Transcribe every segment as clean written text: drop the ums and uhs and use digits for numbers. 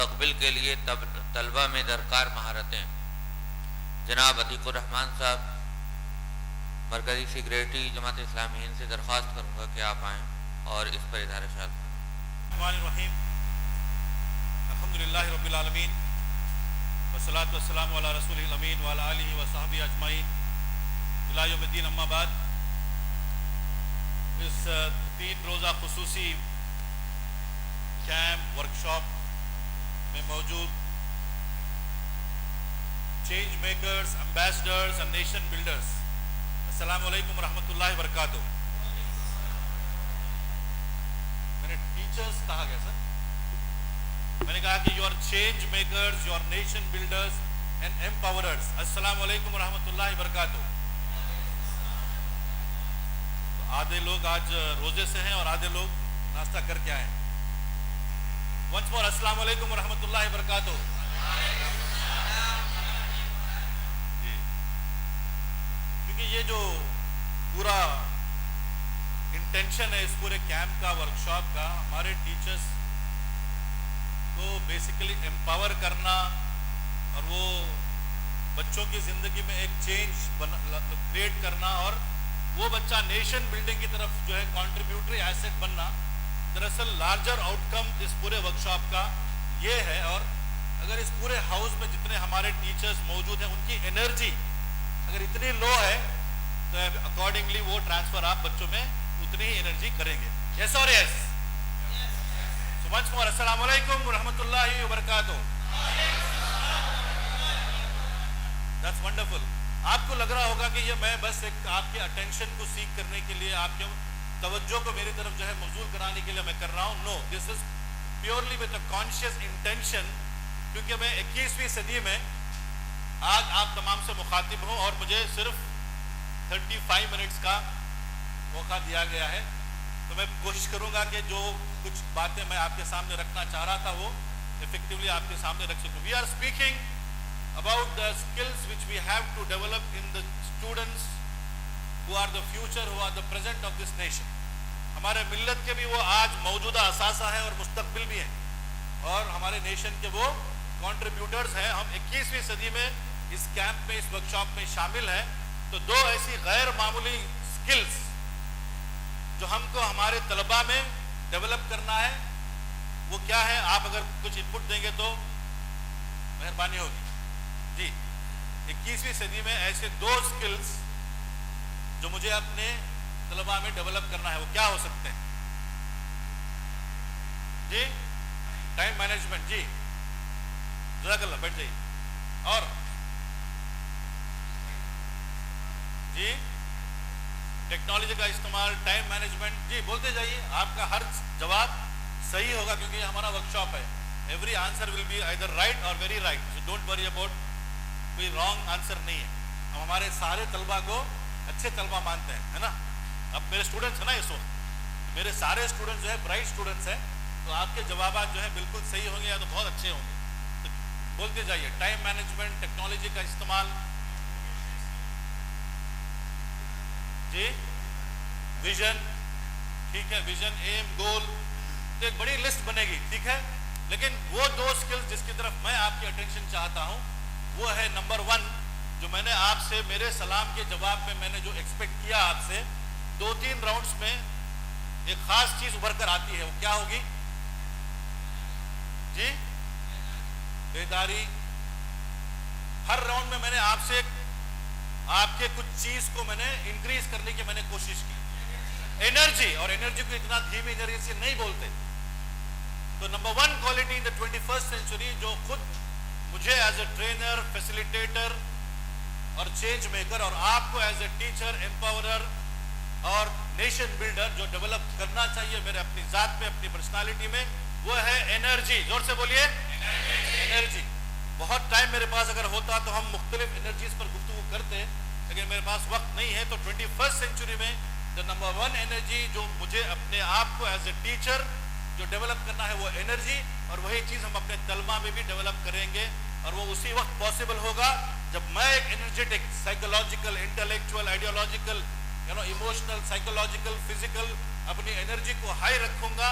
मुस्तकबिल के लिए तलबा में दरकार महारतें। जनाब अतीकुर रहमान साहब, मरकज़ी सेक्रेटरी जमात इस्लामी हिंद से दरख्वास्त करूँगा कि आप आएँ और इस पर इज़हार ख्याल रहीम। अल्हम्दुलिल्लाहि रब्बिल आलमीन वस्सलातु वस्सलामु अला रसूलिल अमीन व अला आलिहि व सहबिहि अजमईन इला यौमिद्दीन, अम्मा बाद। इस 3 रोज़ा खुसूसी कैंप वर्कशॉप में मौजूद change makers, ambassadors and nation builders, अस्सलामु अलैकुम रहमतुल्लाहि व बरकातुहू। मैंने टीचर्स कहा गया सर, मैंने कहा कि your change makers, your nation builders and empowerers, अस्सलामु अलैकुम रहमतुल्लाहि व बरकातुहू। तो आधे लोग आज रोजे से हैं और आधे लोग नाश्ता करके आए हैं। वंस मोर अस्सलामु अलैकुम रहमतुल्लाहि व बरकातुहू। क्योंकि ये जो पूरा इंटेंशन है इस पूरे कैंप का, वर्कशॉप का, हमारे टीचर्स को बेसिकली एम्पावर करना और वो बच्चों की जिंदगी में एक चेंज क्रिएट करना और वो बच्चा नेशन बिल्डिंग की तरफ जो है कंट्रीब्यूटरी एसेट बनना। दरअसल लार्जर आउटकम इस पूरे वर्कशॉप का ये है। और अगर इस पूरे हाउस में जितने हमारे टीचर्स मौजूद हैं उनकी एनर्जी अगर इतनी लो है तो अकॉर्डिंगली वो ट्रांसफर आप बच्चों में उतनी ही एनर्जी करेंगे। यस और यस। सो मच मोर अस्सलामु अलैकुम व रहमतुल्लाहि व बरकातुहू। That's wonderful. आपको लग रहा होगा कि ये मैं बस एक आपके अटेंशन को सीख करने के लिए, आपके तवज्जो को मेरी तरफ जो है मौजूल कराने के लिए मैं कर रहा हूँ। No, this is purely with a conscious intention, क्योंकि मैं 21वीं सदी में आज आप तमाम से मुखातिब हूँ और मुझे सिर्फ 35 मिनट्स का मौका दिया गया है। तो मैं कोशिश करूँगा कि जो कुछ बातें मैं आपके सामने रखना चाह रहा था वो इफेक्टिवली आपके सामने रख सकूँ। We are speaking about the skills which we have to develop in the students who are the future, who are the present of this nation. हमारे मिल्लत के भी वो आज मौजूदा असासा है और मुस्तकबिल भी हैं और हमारे नेशन के वो कंट्रीब्यूटर्स हैं। हम 21वीं सदी में इस कैंप में, इस वर्कशॉप में शामिल हैं। तो 2 ऐसी गैर मामूली स्किल्स जो हमको हमारे तलबा में डेवलप करना है वो क्या है, आप अगर कुछ इनपुट देंगे तो मेहरबानी होगी जी। 21वीं सदी में ऐसे 2 स्किल्स जो मुझे अपने तलबा में डेवलप करना है वो क्या हो सकते हैं जी? टाइम मैनेजमेंट जी, जज़ाकल्लाह, बैठ जाइए। और जी टेक्नोलॉजी का इस्तेमाल, टाइम मैनेजमेंट जी, बोलते जाइए। आपका हर जवाब सही होगा क्योंकि ये हमारा वर्कशॉप है। Every answer will be either right और very right, so don't worry about कोई रॉन्ग आंसर नहीं है। हम हमारे सारे तलबा को अच्छे तलबा मानते हैं, है ना। अब मेरे स्टूडेंट्स हैं ना, इस वक्त मेरे सारे स्टूडेंट्स जो है ब्राइट स्टूडेंट्स हैं, तो आपके जवाब जो है बिल्कुल सही होंगे या तो बहुत अच्छे होंगे। तो बोलते जाइए, टाइम मैनेजमेंट, टेक्नोलॉजी का इस्तेमाल जी, विजन, ठीक है, विजन, एम, गोल, तो एक बड़ी लिस्ट बनेगी, ठीक है। लेकिन वो 2 स्किल्स जिसकी तरफ मैं आपकी अटेंशन चाहता हूं वो है नंबर 1, जो मैंने आपसे मेरे सलाम के जवाब में मैंने जो एक्सपेक्ट किया आपसे 2-3 राउंड्स में एक खास चीज उभर कर आती है। वो क्या होगी जी? बेदारी। हर राउंड में मैंने आपसे आपके कुछ चीज को मैंने इंक्रीज करने की मैंने कोशिश की। एनर्जी, और एनर्जी को इतना धीमी एनर्जी से नहीं बोलते। तो number 1 quality in the 21st century जो खुद मुझे एज ए ट्रेनर, फैसिलिटेटर और चेंज मेकर और आपको एज ए टीचर, एम्पावरर और नेशन बिल्डर जो डेवलप करना चाहिए मेरे अपनी जात में, अपनी पर्सनालिटी में, वो है एनर्जी। जोर से बोलिए, एनर्जी। बहुत टाइम मेरे पास अगर होता तो हम मुख्तलिफ एनर्जीज पर गुफ्तगू करते, लेकिन मेरे पास वक्त नहीं है। तो 21st सेंचुरी में द नंबर 1 एनर्जी जो मुझे अपने आप को एज ए टीचर जो डेवलप करना है वो एनर्जी, और वही चीज हम अपने तलबा में भी डेवलप करेंगे। और वो उसी वक्त पॉसिबल होगा जब मैं एक energetic, psychological, intellectual, ideological, emotional, psychological, physical अपनी एनर्जी को हाई रखूंगा,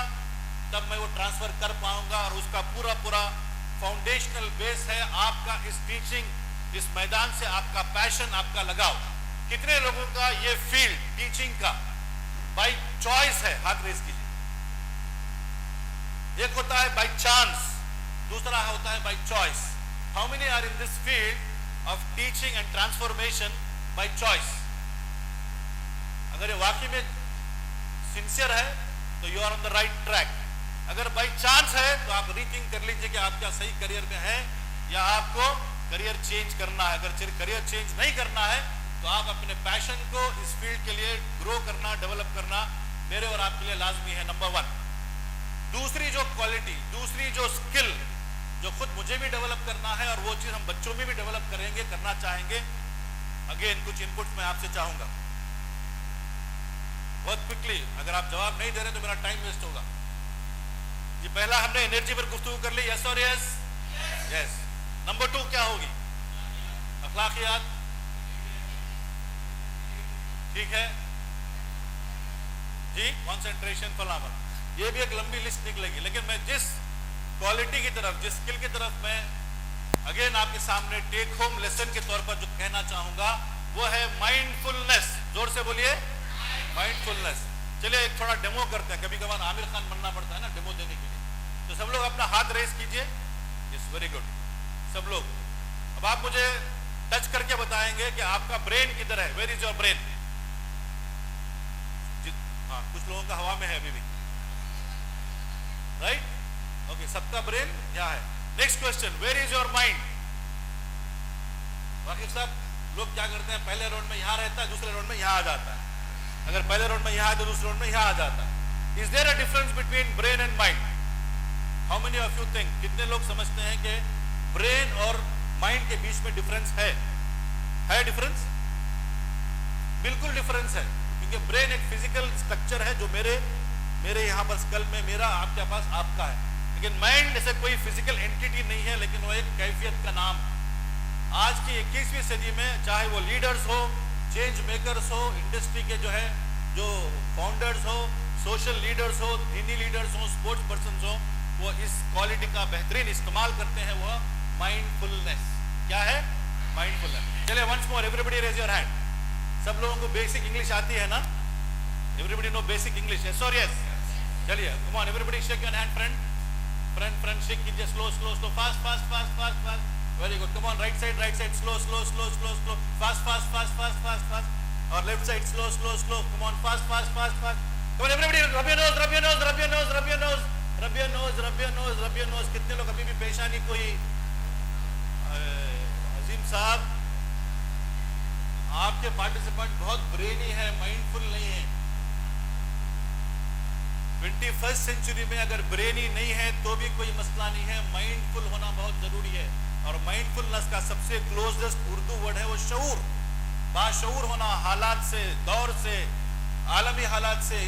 तब मैं वो ट्रांसफर कर पाऊंगा और उसका पूरा फाउंडेशनल बेस है आपका इस टीचिंग, इस मैदान से आपका पैशन, आपका लगाव। कितने लोगों का ये फील्ड टीचिंग का बाय चॉइस है? हाथ रेस कीजिए। एक होता है बाय चांस, दूसरा होता है by choice. How many are in this field of teaching and transformation by choice? अगर ये वाकई में सिंसियर है तो you are on the right track. अगर बाय चांस है तो आप रीथिंक कर लीजिए कि आप क्या सही करियर में है या आपको करियर चेंज करना है। अगर करियर चेंज नहीं करना है तो आप अपने पैशन को इस फील्ड के लिए ग्रो करना, डेवलप करना मेरे और आपके लिए लाजमी है, नंबर 1। दूसरी जो क्वालिटी, दूसरी जो स्किल जो खुद मुझे भी डेवलप करना है और वो चीज हम बच्चों में भी डेवलप करेंगे, करना चाहेंगे। अगेन कुछ इनपुट मैं आपसे चाहूंगा बहुत क्विकली। अगर आप जवाब नहीं दे रहे तो मेरा टाइम वेस्ट होगा। जी, पहला हमने एनर्जी पर गुफ्तगू कर ली, यस और यस? यस। नंबर 2 क्या होगी? अखलाकियात, ठीक है जी, कंसंट्रेशन, फलावर। ये भी एक लंबी लिस्ट निकलेगी, लेकिन मैं जिस क्वालिटी की तरफ, जिस स्किल की तरफ मैं अगेन आपके सामने टेक होम लेसन के तौर पर जो कहना चाहूंगा वो है माइंडफुलनेस। जोर से बोलिए, माइंडफुलनेस। चलिए एक थोड़ा डेमो करते हैं। कभी कभार आमिर खान बनना पड़ता है ना डेमो देने के लिए। तो सब लोग अपना हाथ रेस कीजिए। Yes, very good. सब लोग अब आप मुझे टच करके बताएंगे कि आपका ब्रेन किधर है। Where is your brain? हाँ, कुछ लोगों का हवा में है अभी भी, राइट? ओके, सबका ब्रेन यहाँ है। Next question, where is your mind? वाकिफ साहब, लोग क्या करते हैं, पहले राउंड में यहाँ रहता है, दूसरे राउंड में यहाँ आ जाता है। अगर पहले राउंड में यहाँ है तो दूसरे राउंड में यहाँ आ जाता है। Is there a difference between brain and mind? How many of you think, कितने लोग समझते हैं कि ब्रेन और माइंड के बीच में डिफरेंस है? डिफरेंस? बिल्कुल डिफरेंस है, क्योंकि ब्रेन एक फिजिकल स्ट्रक्चर है जो मेरे यहाँ पर स्कल में मेरा, आपके पास आपका है। लेकिन माइंड जैसे कोई फिजिकल एंटिटी नहीं है, लेकिन वो एक कैफियत का नाम है। आज की 21वीं सदी में चाहे वो लीडर्स हो, चेंज मेकर्स हो, इंडस्ट्री के जो फाउंडर्स हो, सोशल लीडर्स हो, दीनी लीडर्स हो, स्पोर्ट्स पर्सन हो, वो इस क्वालिटी का बेहतरीन इस्तेमाल करते हैं। वो माइंडफुलनेस। क्या है? माइंडफुलनेस। चलिए once more, everybody raise your hand. सब लोगों को बेसिक इंग्लिश आती है ना? Everybody know basic English, yes और यस? चलिए come on everybody, shake your hand friend. Friend शेक कीजिए, slow slow slow, fast fast fast fast fast. Very good. Come on, right side slow slow slow slow slow, fast fast fast fast fast fast. और left side slow slow slow. Come on, fast fast fast fast. Come on everybody, rub your nose, rub your nose, rub your nose, rub your nose, rub your nose, rub your nose, rub your nose. कितने लोग अभी भी पेशानी कोई? अजीम साहब, आपके participant बहुत brainy है, mindful नहीं है। 21st सेंचुरी में अगर ब्रेनी नहीं है तो भी कोई मसला नहीं है, माइंडफुल होना बहुत जरूरी है। और माइंडफुलनेस का सबसे क्लोजेस्ट उर्दू वर्ड है वो शऊर। बाशऊर होना, हालात से, दौर से, आलमी हालात से,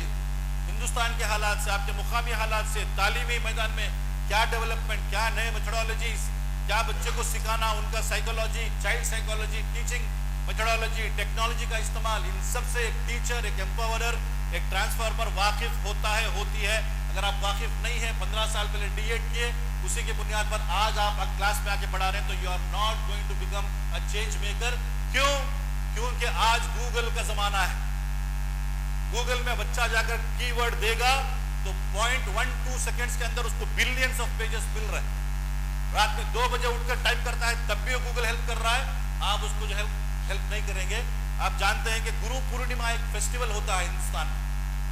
हिंदुस्तान के हालात से, आपके मुकामी हालात से, तालीमी मैदान में क्या डेवलपमेंट, क्या नए मेथोडोलॉजीज, क्या बच्चे को सिखाना, उनका psychology, child psychology, teaching methodology, technology का इस्तेमाल, इन सब से एक टीचर, एक एम्पावरर, एक ट्रांसफार्मर वाकिफ होता है, होती है। अगर आप वाकिफ नहीं है, 15 साल पहले डीएड किए, उसी के बुनियाद पर आज आप क्लास में आके पढ़ा रहे हैं, तो you are not going to become a change maker. क्यों? क्योंकि आज गूगल का जमाना है। गूगल में बच्चा जाकर कीवर्ड देगा तो 0.12 सेकेंड्स के अंदर उसको बिलियंस ऑफ पेजेस मिल रहे हैं। रात में 2 बजे उठकर टाइप करता है, तब भी गूगल हेल्प कर रहा है। आप उसको जो हेल्प नहीं करेंगे। आप जानते हैं कि गुरु पूर्णिमा एक फेस्टिवल होता है हिंदुस्तान में,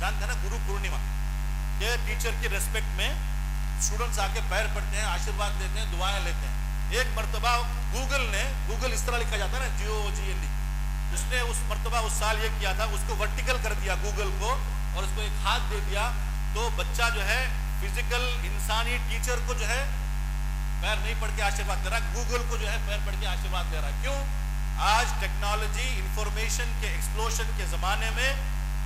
जानते हैं ना? गुरु पूर्णिमा ये टीचर की रेस्पेक्ट में स्टूडेंट्स आके पैर पड़ते हैं, आशीर्वाद देते हैं, दुआएं लेते हैं। एक मर्तबा गूगल इस तरह लिखा जाता है ना, GOOGLE, उसने उस मर्तबा उस साल ये किया था, उसको वर्टिकल कर दिया गूगल को और उसको एक हाथ दे दिया। तो बच्चा जो है फिजिकल इंसानी टीचर को जो है पैर नहीं पड़ के आशीर्वाद दे रहा, गूगल को जो है पैर पड़ के आशीर्वाद दे रहा है। क्यों? आज टेक्नोलॉजी, इंफॉर्मेशन के एक्सप्लोशन के जमाने में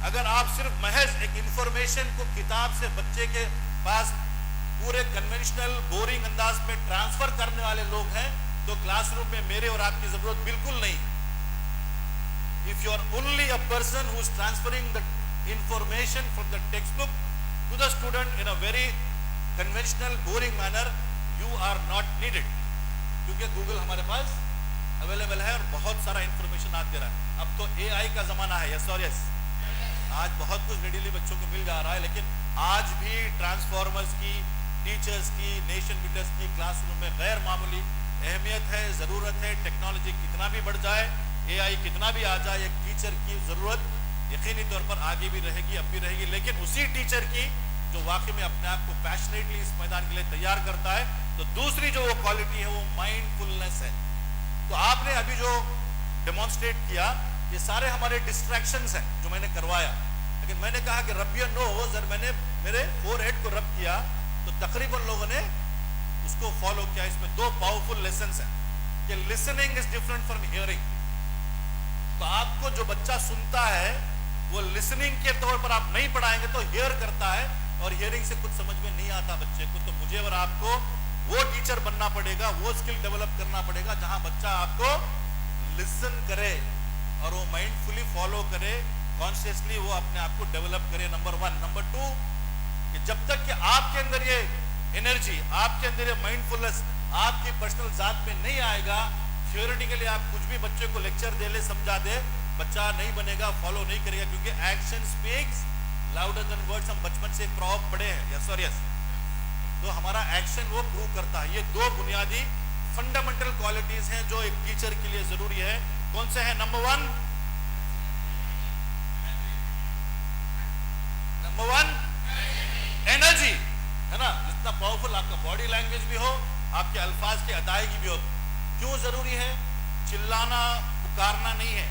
अगर आप सिर्फ महज एक इंफॉर्मेशन को किताब से बच्चे के पास पूरे कन्वेंशनल बोरिंग अंदाज में ट्रांसफर करने वाले लोग हैं, तो क्लासरूम में मेरे और आपकी जरूरत बिल्कुल नहीं। If you are only a person who is transferring the information from the text book to the student in a very conventional boring manner, you are not needed, क्योंकि गूगल हमारे पास अवेलेबल है और बहुत सारा इंफॉर्मेशन आज दे रहा है। अब तो एआई का जमाना है, यस और यस। आज बहुत कुछ रेडीली बच्चों को मिल जा रहा है, लेकिन आज भी ट्रांसफॉर्मर्स की, टीचर्स की, नेशन बिल्डर्स की क्लासरूम में गैर मामूली अहमियत है, ज़रूरत है। टेक्नोलॉजी कितना भी बढ़ जाए, एआई कितना भी आ जाए, एक टीचर की ज़रूरत यकीनी तौर पर आगे भी रहेगी, अब भी रहेगी। लेकिन उसी टीचर की जो वाकई में अपने आप को पैशनेटली इस मैदान के लिए तैयार करता है, तो दूसरी जो वो क्वालिटी है वो माइंडफुलनेस है। तो आपने अभी जो डेमोन्स्ट्रेट किया, ये सारे हमारे डिस्ट्रैक्शंस हैं जो मैंने करवाया, लेकिन मैंने कहा कि रब योर नोज, जब मैंने मेरे फोरहेड को रब किया तो तकरीबन लोगों ने उसको फॉलो किया। इसमें दो पावरफुल लेसन्स हैं कि listening is different from hearing. तो आपको जो बच्चा सुनता है वो लिसनिंग के तौर पर आप नहीं पढ़ाएंगे तो हियर करता है, और हियरिंग से कुछ समझ में नहीं आता बच्चे को। तो मुझे और आपको वो टीचर बनना पड़ेगा, वो स्किल डेवलप करना पड़ेगा जहां बच्चा आपको लिसन करे और वो माइंडफुली फॉलो करे, कॉन्शियसली वो अपने आप को डेवलप करे, नंबर 1। नंबर 2 कि जब तक कि आपके अंदर ये एनर्जी, आपके अंदर ये माइंडफुलनेस आपकी पर्सनल जात में नहीं आएगा, थियोरेटिकली आप कुछ भी बच्चे को लेक्चर दे ले, समझा दे, बच्चा नहीं बनेगा, फॉलो नहीं करेगा, क्योंकि action speaks louder than words. हम बचपन से एक प्रॉवर्ब पढ़े हैं, यस और यस। तो हमारा एक्शन वो प्रूव करता है। ये दो बुनियादी फंडामेंटल क्वालिटीज हैं जो एक टीचर के लिए जरूरी है। कौन से हैं? नंबर 1 एनर्जी, है ना। जितना पावरफुल आपका बॉडी लैंग्वेज भी हो, आपके अल्फाज की अदायगी भी हो। क्यों जरूरी है? चिल्लाना पुकारना नहीं है,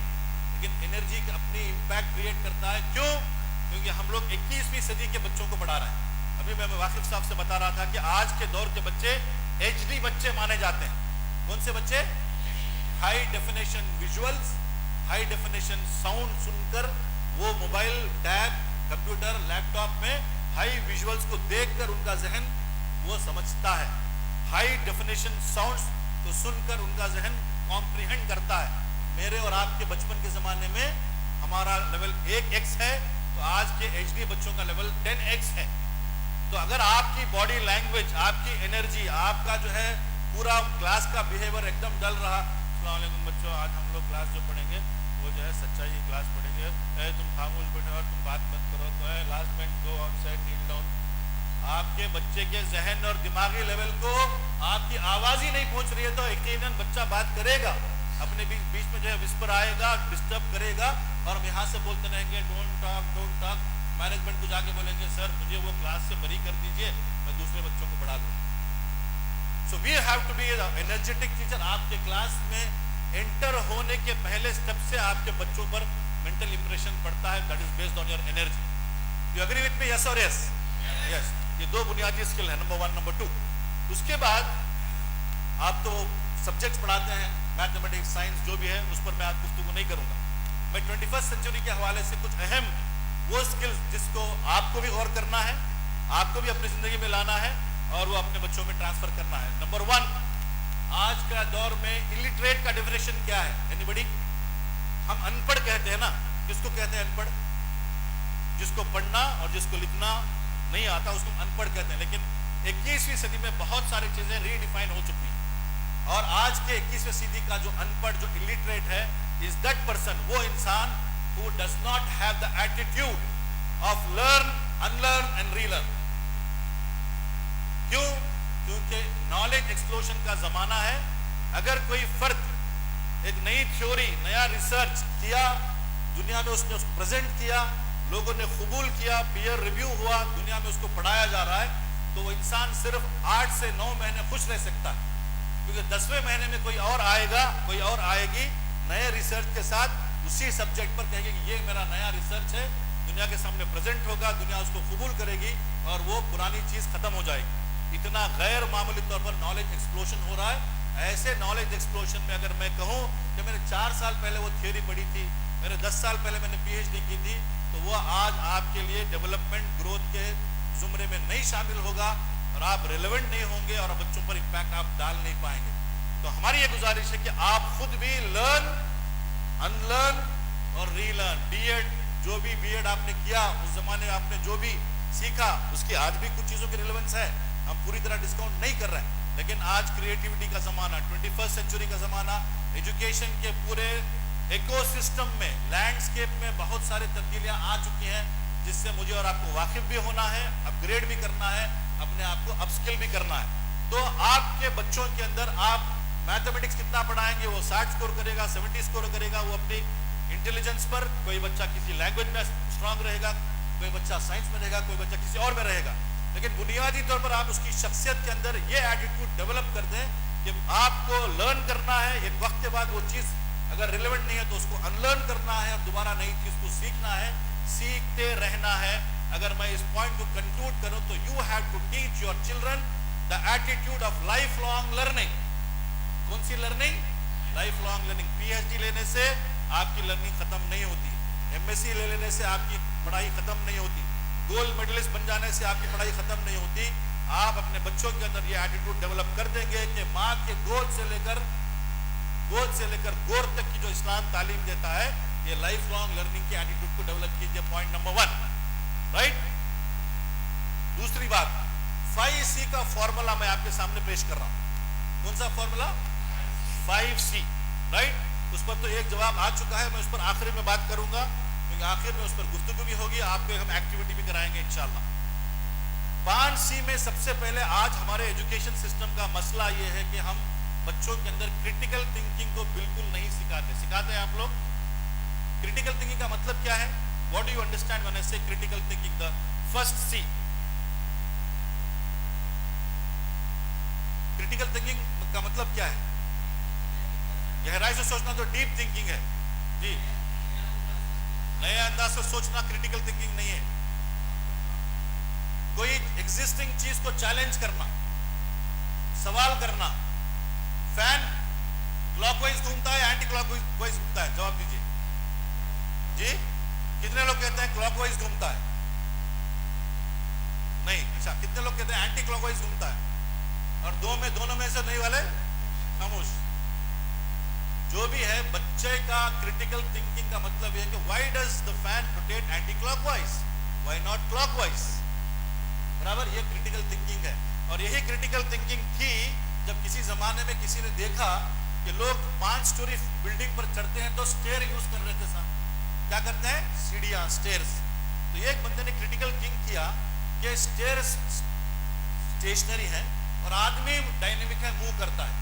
लेकिन एनर्जी अपनी इंपैक्ट क्रिएट करता है। क्यों? क्योंकि हम लोग 21वीं सदी के बच्चों को पढ़ा रहे हैं। अभी मैं वाकिफ साहब से बता रहा था कि आज के दौर के बच्चे एचडी बच्चे माने जाते हैं। कौन से बच्चे? High definition visuals, high definition sound सुनकर वो मोबाइल, टैब, कंप्यूटर, लैपटॉप में हाई विजुअल्स को देखकर उनका जहन वो समझता है। हाई डेफिनेशन साउंड्स को सुनकर उनका जहन कॉम्प्रिहेंड करता है। मेरे और आपके बचपन के जमाने में हमारा लेवल 1x है, तो आज के एचडी बच्चों का लेवल 10x है। तो अगर आपकी बॉडी लैंग्वेज, आपकी एनर्जी, आपका जो है पूरा क्लास का बिहेवियर एकदम डल रहा, अस्सलाम वालेकुम बच्चों, आज हम लोग क्लास जो पढ़ेंगे वो जो है सच्चाई की क्लास पढ़ेंगे, तुम खामोश बैठो और तुम बात मत करो, तो last bench go on side kneel down. आपके बच्चे के जहन और दिमागी लेवल को आपकी आवाज ही नहीं पहुंच रही है, तो यकीनन बच्चा बात करेगा, अपने बीच में जो है विस्पर आएगा, डिस्टर्ब करेगा, और हम यहाँ से बोलते रहेंगे डोंट टॉक। मैनेजमेंट को जाके बोलेंगे सर मुझे वो क्लास से बरी कर दीजिए, मैं दूसरे बच्चों को पढ़ा दूँ। So we have to be energetic teacher. आपके क्लास में एंटर होने के पहले स्टेप से आपके बच्चों पर मेंटल इंप्रेशन पड़ता है, that is based on your energy. You agree with me? Yes और यस? यस। ये दो बुनियादी स्किल है, नंबर 1, नंबर 2। उसके बाद आप तो सब्जेक्ट्स पढ़ाते हैं, मैथमेटिक्स, साइंस, जो भी है, उस पर मैं आज गुफ्तगू नहीं करूंगा। मैं 21st सेंचुरी के हवाले से कुछ अहम वो स्किल्स जिसको आपको भी गौर करना है, आपको भी अपनी जिंदगी में लाना है और वो अपने बच्चों में ट्रांसफर करना है। नंबर 1, आज का दौर में इलिटरेट का डेफिनेशन क्या है? एनीबॉडी? हम अनपढ़ कहते हैं ना। किसको कहते हैं अनपढ़? जिसको पढ़ना और जिसको लिखना नहीं आता उसको अनपढ़ कहते हैं। लेकिन 21वीं सदी में बहुत सारी चीजें रीडिफाइन हो चुकी हैं, और आज के 21वीं सदी का जो अनपढ़, जो इलिटरेट है, इज दैट पर्सन, वो इंसान who does not have the attitude of learn, unlearn and relearn. क्यों? क्योंकि नॉलेज एक्सप्लोजन का जमाना है। अगर कोई फर्द एक नई थ्योरी, नया रिसर्च किया, दुनिया में उसने उसको प्रेजेंट किया, लोगों ने कबूल किया, पीयर रिव्यू हुआ, दुनिया में उसको पढ़ाया जा रहा है, तो वो इंसान सिर्फ 8 से 9 महीने खुश रह सकता है, क्योंकि 10वें महीने में कोई और आएगा, कोई और आएगी नए रिसर्च के साथ उसी सब्जेक्ट पर, कहेगी कि ये मेरा नया रिसर्च है, दुनिया के सामने प्रेजेंट होगा, दुनिया उसको कबूल करेगी और वो पुरानी चीज खत्म हो जाएगी। इतना गैर मामूली तौर पर नॉलेज एक्सप्लोजन हो रहा है। ऐसे नॉलेज एक्सप्लोजन में अगर मैं कहूँ कि मैंने 4 साल पहले वो थ्योरी पढ़ी थी, मैंने 10 साल पहले मैंने PhD की थी, तो वो आज आपके लिए डेवलपमेंट ग्रोथ के जुमरे में नहीं शामिल होगा और आप रिलेवेंट नहीं होंगे और बच्चों पर इम्पैक्ट आप डाल नहीं पाएंगे। तो हमारी ये गुजारिश है कि आप खुद भी लर्न, अनलर्न और रीलर्न। बीएड, जो भी बीएड आपने किया, उस जमाने आपने जो भी सीखा, उसकी आज भी कुछ चीजों की रिलेवेंस है। हम पूरी तरह डिस्काउंट नहीं कर रहे हैं, लेकिन आज क्रिएटिविटी का ज़माना, 21st सेंचुरी का ज़माना, एजुकेशन के पूरे इकोसिस्टम में, लैंडस्केप में बहुत सारी तब्दीलियां आ चुकी हैं, जिससे मुझे और आपको वाकिफ भी होना है, अपग्रेड भी करना है, अपने आप को अपस्किल भी करना है। तो आपके बच्चों के अंदर आप मैथमेटिक्स कितना पढ़ाएंगे, वो 60 स्कोर करेगा, 70 स्कोर करेगा, वो अपनी इंटेलिजेंस पर। कोई बच्चा किसी लैंग्वेज में स्ट्रांग रहेगा, कोई बच्चा साइंस में रहेगा, कोई बच्चा किसी और में रहेगा, लेकिन बुनियादी तौर पर आप उसकी शख्सियत के अंदर ये एटीट्यूड डेवलप कर दें कि आपको लर्न करना है, एक वक्त के बाद वो चीज़ अगर रिलेवेंट नहीं है तो उसको अनलर्न करना है और दोबारा नई चीज़ को सीखना है, सीखते रहना है। अगर मैं इस पॉइंट को कंक्लूड करूं तो you have to teach your children the attitude of life long learning. कौन सी learning? Life long learning. PhD लेने से आपकी लर्निंग खत्म नहीं होती, एमएससी ले लेने से आपकी पढ़ाई खत्म नहीं होती, गोल्ड मेडलिस्ट बन जाने से आपकी पढ़ाई खत्म नहीं होती। आप अपने बच्चों के अंदर ये एटीट्यूड डेवलप कर देंगे कि माँ के गोद से लेकर गोर तक की जो इस्लाम तालीम देता है, ये लाइफ लॉन्ग लर्निंग की एटीट्यूड को डेवलप कीजिए। Point number 1, right. दूसरी बात, 5C का फॉर्मूला मैं आपके सामने पेश कर रहा हूं। कौन सा फॉर्मूला? 5C, right. उस पर तो एक जवाब आ चुका है, मैं उस पर आखिर में बात करूंगा, क्योंकि आखिर में उस पर गुफ्तगू भी होगी, आपको हम एक्टिविटी भी कराएंगे इंशाल्लाह। 5C में सबसे पहले आज हमारे एजुकेशन सिस्टम का मसला ये है कि हम बच्चों के अंदर क्रिटिकल थिंकिंग को बिल्कुल नहीं सिखाते हैं आप लोग। क्रिटिकल थिंकिंग का मतलब क्या है? What do you understand when I say critical thinking? The first C, critical thinking का मतलब क्या है? गहराई से सोचना तो डीप थिंकिंग है जी। नए अंदाज से सोचना क्रिटिकल थिंकिंग नहीं है। कोई एग्जिस्टिंग चीज को चैलेंज करना, सवाल करना। फैन क्लॉकवाइज घूमता है, एंटी क्लॉकवाइज घूमता है? जवाब दीजिए जी। कितने लोग कहते हैं क्लॉकवाइज घूमता है? नहीं। अच्छा, कितने लोग कहते हैं एंटी क्लॉकवाइज घूमता है? और दोनों में से नहीं वाले खामोश। जो भी है, बच्चे का क्रिटिकल थिंकिंग का मतलब है कि why does the fan rotate anti clockwise, why not clockwise? बराबर, ये क्रिटिकल थिंकिंग है। और यही क्रिटिकल थिंकिंग थी जब किसी जमाने में किसी ने देखा कि लोग 5 स्टोरी बिल्डिंग पर चढ़ते हैं तो स्टेयर यूज कर रहे थे। साहब क्या करते हैं? सीढ़ियां, स्टेयर्स। तो एक बंदे ने क्रिटिकल थिंक किया कि स्टेयर्स स्टेशनरी है और आदमी डायनेमिक है, मूव करता है।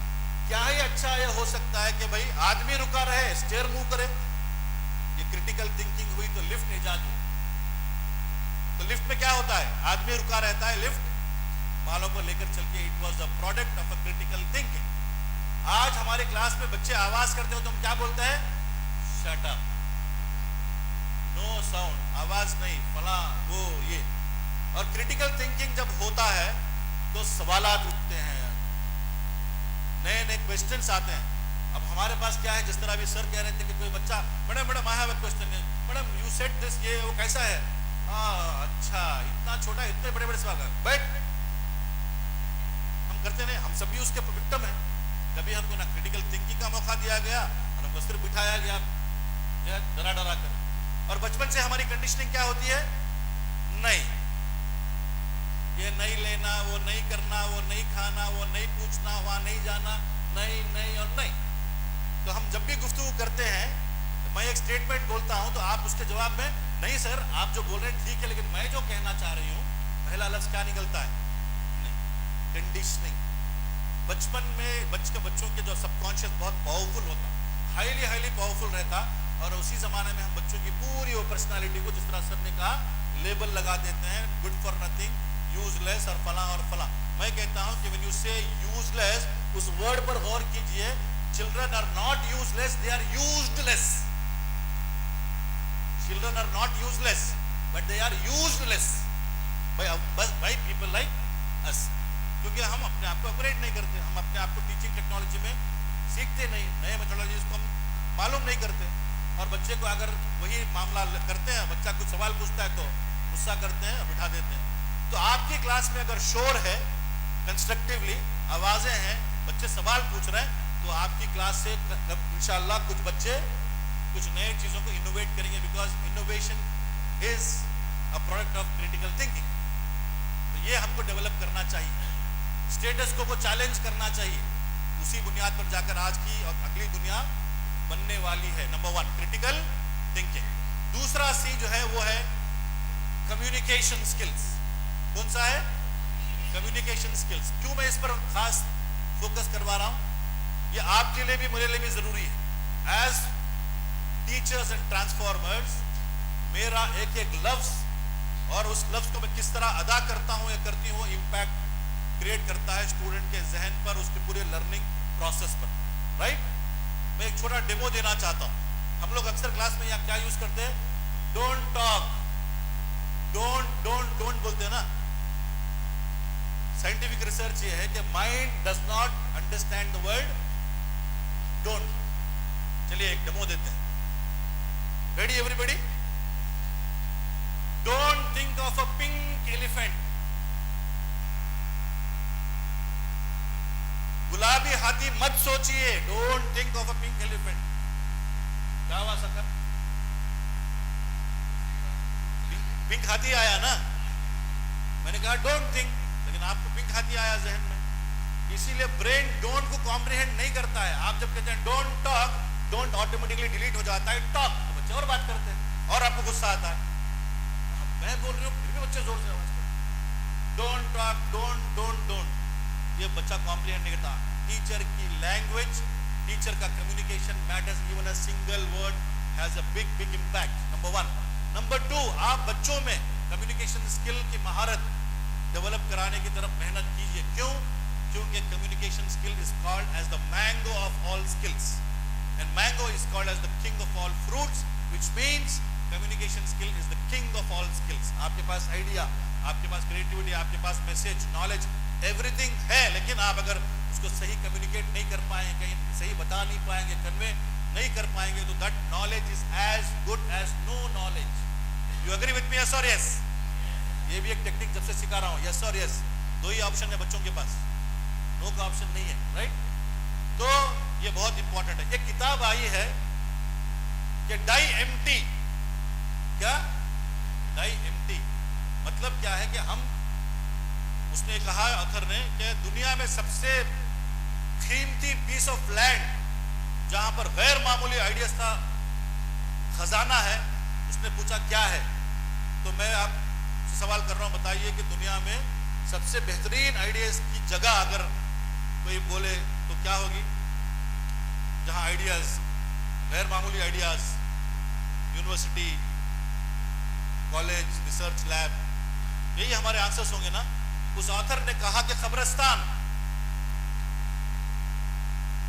क्या ही अच्छा ये हो सकता है कि भाई आदमी रुका रहे, स्टेयर मूव करे? ये क्रिटिकल थिंकिंग हुई तो लिफ्ट इजाद हुई। तो लिफ्ट में क्या होता है? आदमी रुका रहता है, लिफ्ट मालों को लेकर चल के। It was the product of a critical thinking. आज हमारे क्लास में बच्चे आवाज करते हो तो हम क्या बोलते हैं? शट अप, नो साउंड, आवाज नहीं, फला वो ये। और क्रिटिकल थिंकिंग जब होता है तो सवालात उठते हैं, नए नए क्वेश्चंस आते हैं। अब हमारे पास क्या है, जिस तरह अभी सर कह रहे थे कि कोई बच्चा, madam I have a question, madam you said this, ये वो कैसा है? हाँ अच्छा, इतना छोटा, इतने बड़े बड़े सवाल। बैठ, करते नहीं, हम सभी उसके विक्टिम हैं। कभी हमको ना क्रिटिकल थिंकिंग का मौका दिया गया और हमको सिर्फ बिठाया गया डरा डरा कर। और बचपन से हमारी कंडीशनिंग क्या होती है? नहीं, ये नहीं लेना, वो नहीं करना, वो नहीं खाना, वो नहीं पूछना, वहां नहीं जाना, नहीं नहीं और नहीं। तो हम जब भी गुफ्तगू करते हैं, मैं एक स्टेटमेंट बोलता हूं तो आप उसके जवाब में, नहीं सर आप जो बोल रहे हैं ठीक है, लेकिन मैं जो कहना चाह रही हूं, पहला लफ्ज क्या निकलता है? कंडीशनिंग। बचपन में बच्चों के जो सबकॉन्शियस बहुत पावरफुल होता, हाईली पावरफुल रहता, और उसी जमाने में हम बच्चों की पूरी वो पर्सनालिटी को, जिस तरह सर ने कहा, लेबल लगा देते हैं, गुड फॉर नथिंग, यूजलेस और फला और फला। मैं कहता हूं कि व्हेन यू से यूजलेस, उस वर्ड पर गौर कीजिए। Children are not useless, they are usedless. Children are not useless but they are usedless by people like us. क्योंकि हम अपने आप को अपग्रेड नहीं करते, हम अपने आप को टीचिंग टेक्नोलॉजी में सीखते नहीं, नए मेथोडोलॉजीज को हम मालूम नहीं करते। और बच्चे को अगर वही मामला करते हैं, बच्चा कुछ सवाल पूछता है तो गुस्सा करते हैं और बिठा देते हैं। तो आपकी क्लास में अगर शोर है, कंस्ट्रक्टिवली आवाजें हैं, बच्चे सवाल पूछ रहे हैं, तो आपकी क्लास से इंशाल्लाह कुछ बच्चे कुछ नए चीजों को इनोवेट करेंगे, because innovation is a product of critical thinking. तो ये हमको डेवलप करना चाहिए। स्टेटस को चैलेंज करना चाहिए। उसी बुनियाद पर जाकर आज की और अगली दुनिया बनने वाली है। Number 1 critical thinking. दूसरा सी जो है वो है कम्युनिकेशन स्किल्स। कौन सा है? Communication skills. क्यों मैं इस पर खास फोकस करवा रहा हूं? ये आपके लिए भी मेरे लिए भी जरूरी है। एज टीचर्स एंड ट्रांसफॉर्मर्स मेरा एक एक लफ्ज और उस लफ्ज को मैं किस तरह अदा करता हूं या करती हूं, इम्पैक्ट क्रिएट करता है स्टूडेंट के जहन पर, उसके पूरे लर्निंग प्रोसेस पर। राइट? मैं एक छोटा डेमो देना चाहता हूं। हम लोग अक्सर क्लास में यहाँ क्या यूज करते हैं? डोंट टॉक, डोंट बोलते हैं ना। साइंटिफिक रिसर्च ये है कि mind does not understand the word don't. चलिए एक डेमो देते हैं। Ready everybody? Don't think of a pink elephant. गुलाबी हाथी मत सोचिए। Don't think of a pink elephant. क्या हुआ सकर? पिंक हाथी आया ना। मैंने कहा डोंट थिंक, लेकिन आपको पिंक हाथी आया जहन में। इसीलिए ब्रेन डोंट को कॉम्प्रिहेंड नहीं करता है। आप जब कहते हैं don't talk, don't automatically delete हो जाता है टॉक, तो बच्चे और बात करते हैं और आपको गुस्सा आता है। मैं बोल रही हूँ फिर भी बच्चे जोर से आवाज करते। Don't talk, don't. ये बच्चा कॉम्प्रिहेंड नहीं करता। टीचर की लैंग्वेज, टीचर का communication matters. Even a single word has a big impact. Number 1। Number 2, आप बच्चों में कम्युनिकेशन स्किल की महारत डेवलप कराने की तरफ मेहनत कीजिए। क्यों? क्योंकि communication skill is called as the mango of all skills and mango is called as the king of all fruits, which means communication skill is the king of all skills. आपके पास idea, आपके पास creativity, आपके पास message, knowledge, everything है, लेकिन आप अगर उसको सही कम्युनिकेट नहीं कर पाएंगे, कहीं सही बता नहीं पाएंगे, कन्वे नहीं कर पाएंगे, तो that knowledge is as good as no knowledge. You agree with me? Yes और यस? ये भी एक टेक्निक जब से सिखा रहा हूं। यस और यस, 2 ही ऑप्शन है बच्चों के पास, नो का ऑप्शन नहीं है। राइट? तो ये बहुत इंपॉर्टेंट है। एक किताब आई है कि डाई एम्प्टी। क्या? डाई एम्प्टी मतलब क्या है कि हम, उसने कहा ऑथर ने कि दुनिया में सबसे कीमती पीस ऑफ लैंड जहां पर गैर मामूली आइडियाज का खजाना है, उसने पूछा क्या है? तो मैं आपसे सवाल कर रहा हूं, बताइए कि दुनिया में सबसे बेहतरीन आइडियाज की जगह अगर कोई बोले तो क्या होगी? जहां आइडियाज, गैर मामूली ideas, university, college, research lab, यही हमारे आंसर्स होंगे ना। उस ऑथर ने कहा कि कब्रिस्तान,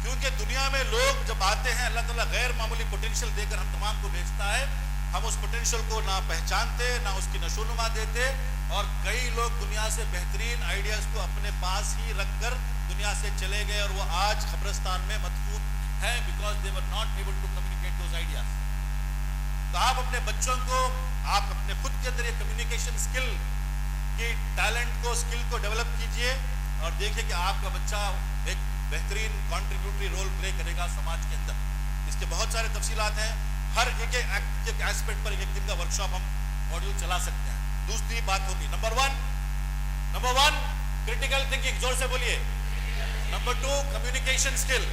क्योंकि दुनिया में लोग जब आते हैं, अल्लाह ताला गैर मामूली पोटेंशियल देकर हम तमाम को भेजता है। हम उस पोटेंशियल को ना पहचानते, ना उसकी नशोनुमा देते, और कई लोग दुनिया से बेहतरीन आइडियाज को अपने पास ही रखकर दुनिया से चले गए और वो आज कब्रिस्तान में मदफून हैं, because they were not able to communicate those ideas. तो आप अपने बच्चों को, आप अपने खुद के अंदर ये कम्युनिकेशन स्किल की टैलेंट को, स्किल को डेवलप कीजिए और देखिए कि आपका बच्चा एक बेहतरीन कंट्रीब्यूटरी रोल प्ले करेगा समाज के अंदर। इसके बहुत सारे तफसीलात हैं, हर एक एस्पेक्ट पर एक दिन का वर्कशॉप हम मॉड्यूल चला सकते हैं। दूसरी बात होगी नंबर 1 क्रिटिकल थिंकिंग, जोर से बोलिए। Number 2 communication skill.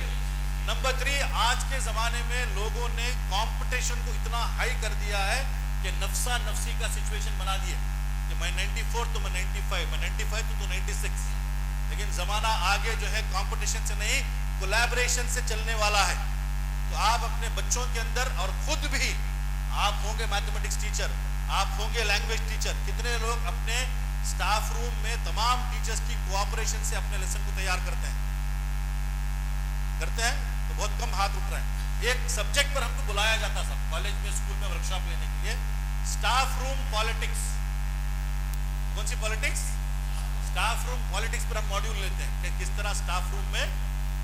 नंबर 3 आज के जमाने में लोगों ने कंपटीशन को इतना हाई कर दिया है कि नफसा नफसी का सिचुएशन बना दिया कि मैं 94 तो मैं 95, मैं 95 तो 96। लेकिन जमाना आगे जो है कंपटीशन से नहीं, कोलैबोरेशन से चलने वाला है। तो आप अपने बच्चों के अंदर, और खुद भी आप होंगे मैथमेटिक्स टीचर, आप होंगे लैंग्वेज टीचर, कितने लोग अपने स्टाफ रूम में तमाम टीचर्स की कोऑपरेशन से अपने लेसन को तैयार करते हैं? तो बहुत कम हाथ उठ रहे हैं। एक सब्जेक्ट पर हमको बुलाया जाता था कॉलेज में, स्कूल में वर्कशॉप लेने के लिए, स्टाफ रूम पॉलिटिक्स। कौन सी पॉलिटिक्स? स्टाफ रूम पॉलिटिक्स पर हम मॉड्यूल लेते हैं कि किस तरह स्टाफ रूम में